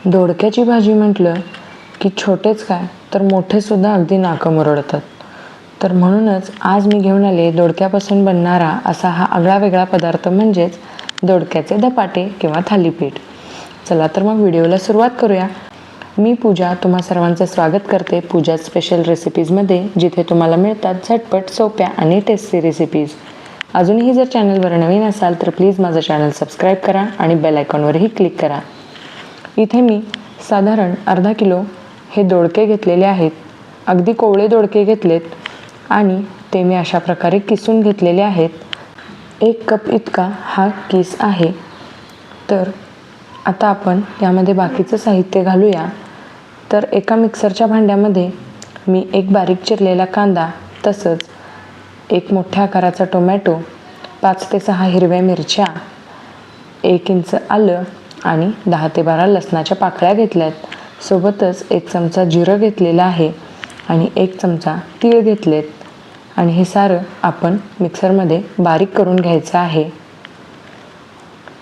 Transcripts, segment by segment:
दोडक्याची भाजी म्हटलं की छोटेच काय तर मोठेसुद्धा अगदी नाकं मुरडतात. तर म्हणूनच आज मी घेऊन आले दोडक्यापासून बनणारा असा हा आगळावेगळा पदार्थ म्हणजेच दोडक्याचे धपाटे किंवा थालीपीठ. चला तर मग व्हिडिओला सुरुवात करूया. मी पूजा तुम्हा सर्वांचं स्वागत करते पूजा स्पेशल रेसिपीजमध्ये, जिथे तुम्हाला मिळतात झटपट, सोप्या आणि टेस्टी रेसिपीज. अजूनही जर चॅनलवर नवीन असाल तर प्लीज माझं चॅनल सबस्क्राईब करा आणि बेल आयकॉनवरही क्लिक करा. इथे मी साधारण अर्धा किलो हे दोडके घेतलेले आहेत. अगदी कोवळे दोडके घेतलेत आणि ते मी अशा प्रकारे किसून घेतलेले आहेत. 1 कप इतका हा किस आहे. तर आता आपण यामध्ये बाकीचं साहित्य घालूया. तर एका मिक्सरच्या भांड्यामध्ये मी एक बारीक चिरलेला कांदा, तसंच एक मोठ्या आकाराचा टोमॅटो, 5 ते 6 हिरव्या मिरच्या, 1 इंच आलं आणि 10 ते 12 लसणाच्या पाकळ्या घेतल्यात. सोबतच 1 चमचा जिरं घेतलेलं आहे आणि 1 चमचा तीळ घेतलेत आणि हे सारं आपण मिक्सरमध्ये बारीक करून घ्यायचं आहे.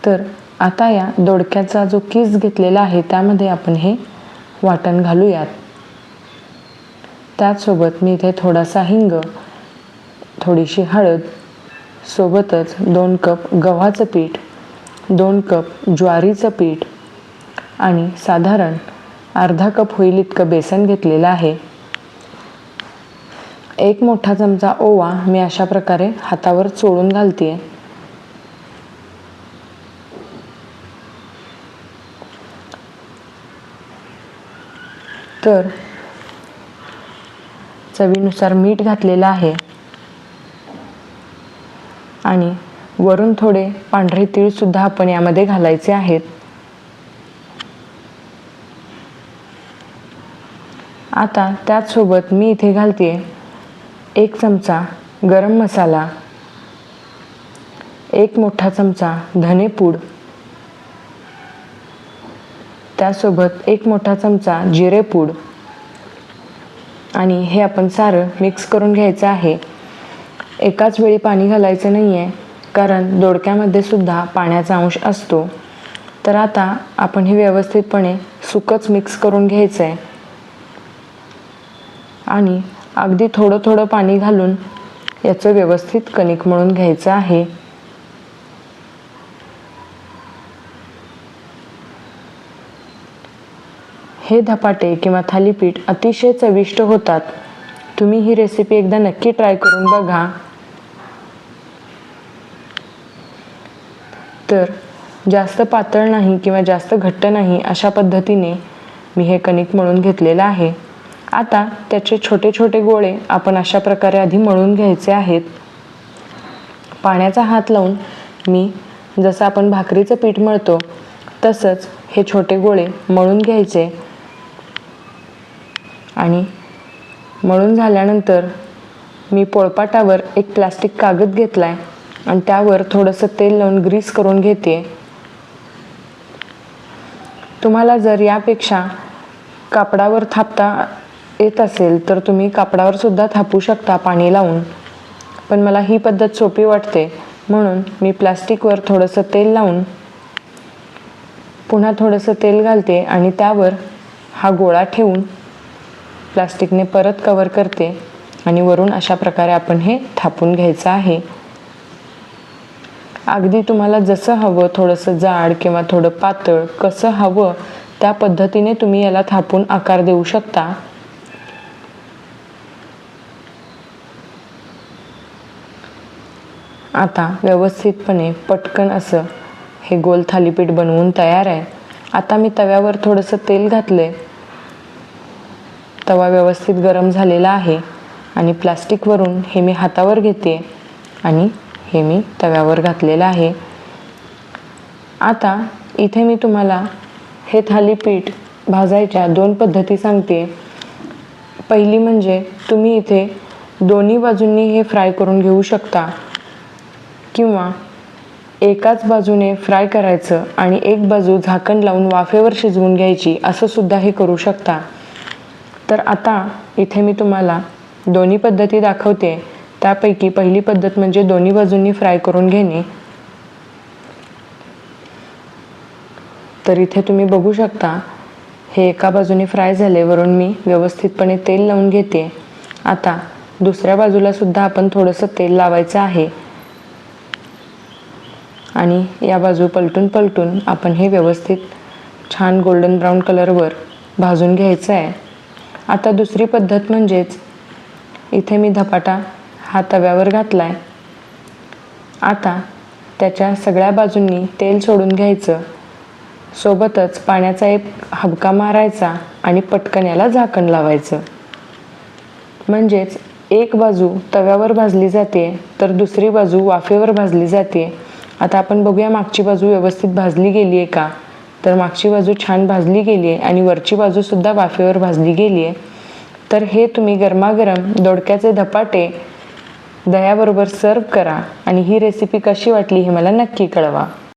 तर आता या दोडक्याचा जो किस घेतलेला आहे त्यामध्ये आपण हे वाटण घालूयात. त्याचसोबत मी इथे थोडासा हिंग, थोडीशी हळद, सोबतच 2 कप गव्हाचं पीठ, 2 कप ज्वारीचं पीठ आणि साधारण अर्धा कप होईल इतकं बेसन घेतलेलं आहे. 1 मोठा चमचा ओवा मी अशा प्रकारे हातावर चोळून घालते. तर चवीनुसार मीठ घातलेलं आहे आणि वरून थोडे पांढरे तीळ सुद्धा आपण यामध्ये घालायचे आहेत. आता त्याचसोबत मी इथे घालते 1 चमचा गरम मसाला, 1 मोठा चमचा धनेपूड, त्यासोबत 1 मोठा चमचा जिरेपूड आणि हे आपण सारं मिक्स करून घ्यायचं आहे. एकाच वेळी पाणी घालायचं नाही आहे, कारण दोडक्यामध्ये सुद्धा पाण्याचा अंश असतो. तर आता आपण हे व्यवस्थितपणे सुकंच मिक्स करून घ्यायचं आहे आणि अगदी थोडं थोडं पाणी घालून याचं व्यवस्थित कणिक मळून घ्यायचं आहे. हे धपाटे किंवा थालीपीठ अतिशय चविष्ट होतात. तुम्ही ही रेसिपी एकदा नक्की ट्राय करून बघा. तर जास्त पातळ नाही किंवा जास्त घट्ट नाही अशा पद्धतीने मी हे कणिक मळून घेतलेलं आहे. आता त्याचे छोटे छोटे गोळे आपण अशा प्रकारे आधी मळून घ्यायचे आहेत. पाण्याचा हात लावून मी जसं आपण भाकरीचं पीठ मळतो तसंच हे छोटे गोळे मळून घ्यायचे आणि मळून झाल्यानंतर मी पोळपाटावर एक प्लास्टिक कागद घेतलाय आणि त्यावर थोडंसं तेल लावून ग्रीस करून घेते. तुम्हाला जर यापेक्षा कापडावर थापता येत असेल तर तुम्ही कापडावर सुद्धा थापू शकता पाणी लावून, पण मला ही पद्धत सोपी वाटते म्हणून मी प्लास्टिकवर थोडंसं तेल लावून पुन्हा थोडंसं तेल घालते आणि त्यावर हा गोळा ठेवून प्लास्टिकने परत कव्हर करते आणि वरून अशा प्रकारे आपण हे थापून घ्यायचं आहे. अगदी तुम्हाला जसं हवं, थोडंसं जाड किंवा थोडं पातळ, कसं हवं त्या पद्धतीने तुम्ही याला थापून आकार देऊ शकता. आता व्यवस्थितपणे पटकन असं हे गोल थालीपीठ बनवून तयार आहे. आता मी तव्यावर थोडंसं तेल घातलंय. तवा व्यवस्थित गरम झालेला आहे आणि प्लास्टिकवरून हे मी हातावर घेते आणि हे मी तव्यावर घातलेलं आहे. आता इथे मी तुम्हाला हे थालीपीठ भाजायच्या 2 पद्धती सांगते. पहिली म्हणजे तुम्ही इथे दोन्ही बाजूंनी हे फ्राय करून घेऊ शकता किंवा एकाच बाजूने फ्राय करायचं आणि एक बाजू झाकण लावून वाफेवर शिजवून घ्यायची, असं सुद्धा हे करू शकता. तर आता इथे मी तुम्हाला दोन्ही पद्धती दाखवते. त्यापैकी पहिली पद्धत म्हणजे दोन्ही बाजूंनी फ्राय करून घेणे. तर इथे तुम्ही बघू शकता हे एका बाजूने फ्राय झाले, वरून मी व्यवस्थितपणे तेल लावून घेते. आता दुसऱ्या बाजूला सुद्धा आपण थोडंसं तेल लावायचं आहे आणि या बाजू पलटून पलटून आपण हे व्यवस्थित छान गोल्डन ब्राऊन कलरवर भाजून घ्यायचं आहे. आता दुसरी पद्धत म्हणजेच इथे मी धपाटा हा तव्यावर घातला आहे. आता त्याच्या सगळ्या बाजूंनी तेल सोडून घ्यायचं, सोबतच पाण्याचा एक हबका मारायचा आणि पटकन याला झाकण लावायचं. म्हणजेच एक बाजू तव्यावर भाजली जाते तर दुसरी बाजू वाफेवर भाजली जाते. आता आपण बघूया मागची बाजू व्यवस्थित भाजली गेली आहे का. तर मागची बाजू छान भाजली गेली आहे आणि वरची बाजूसुद्धा वाफेवर भाजली गेली आहे. तर हे तुम्ही गरमागरम दोडक्याचे धपाटे दह्याबरोबर सर्व करा आणि ही रेसिपी कशी वाटली हे मला नक्की कळवा.